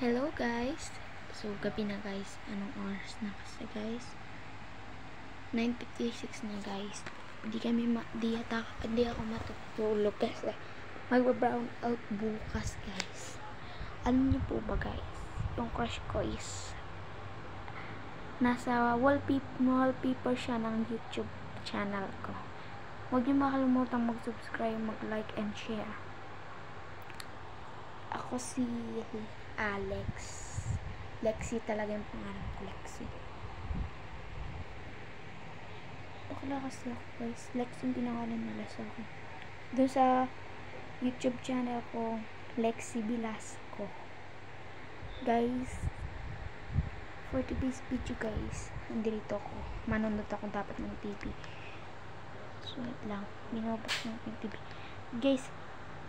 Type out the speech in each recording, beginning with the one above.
Hello guys. So gabi na guys. Anong oras na kasi guys? 9:56 na guys. Hindi ako matutulog kasi magba-brown out bukas guys. Alam niyo po ba guys? Yung crush ko is nasa wallpaper siya ng YouTube channel ko. Huwag niyo makalimutang mag-subscribe, mag-like and share. Ako si Alex. Lexi talaga yung pangalan ko, Lexi. Bakla kasi ako guys. Lexi yung pinangalan nila sa akin. Doon sa YouTube channel ko, Lexi Velasco. Guys, for today's video guys, nandito ako. Manonood ako dapat ng TV. So, wait lang. Minobos ng TV. Guys,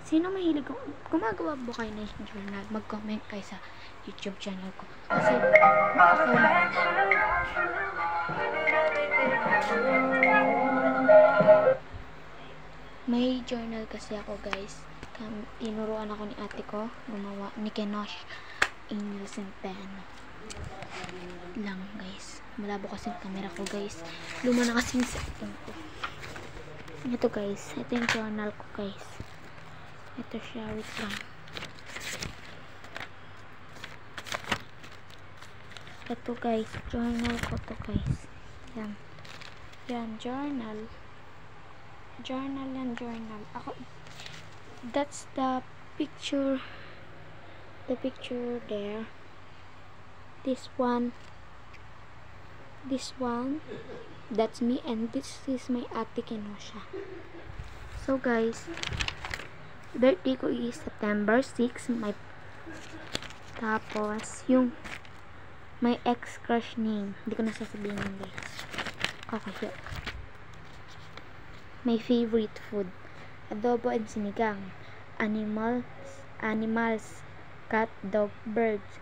sino mahilig ko? Gumagawa ba kayo ng journal? Mag-comment kayo sa YouTube channel ko. Kasi, may journal kasi ako guys. Tinuruan ako ni ate ko. Gumawa ni Kenosh. Ingles and pen. Lang guys. Malabo kasi yung camera ko guys. Luma na kasi yung setting ko. Ito guys. Ito yung journal ko guys. Ito siya, wait lang. Ito guys, journal ko to guys. Yan. Yan, journal. Journal yan, journal. Ako, that's the picture. The picture there. This one. This one. That's me and this is my ate Kenosha. So guys, birthday ko is September 6. Tapos, yung my ex-crush name. Hindi ko nasasabihin yun, guys. Kakasya. My favorite food. Adobo and sinigang. Animals. Cat, dog, birds.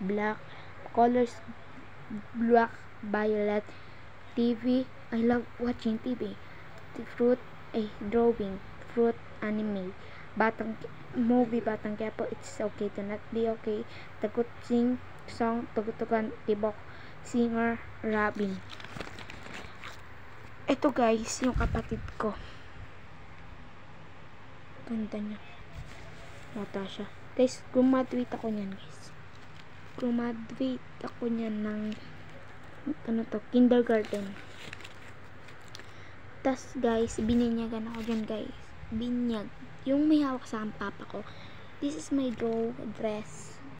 Black. Colors. Black, violet. TV. I love watching TV. Fruit. Drawing. Fruit. Anime. Batang Quiapo, it's okay to not be okay. Tagot sing song, tugutugan, tibok, singer, Robin. Ito guys, yung kapatid ko. Ganda niya. Bata siya. Guys, graduate ako niyan guys. Graduate ako niyan ng kindergarten. Tas guys, bininyagan ako dyan guys. Binyag. Yung may hawak sa papa ko. This is my dress.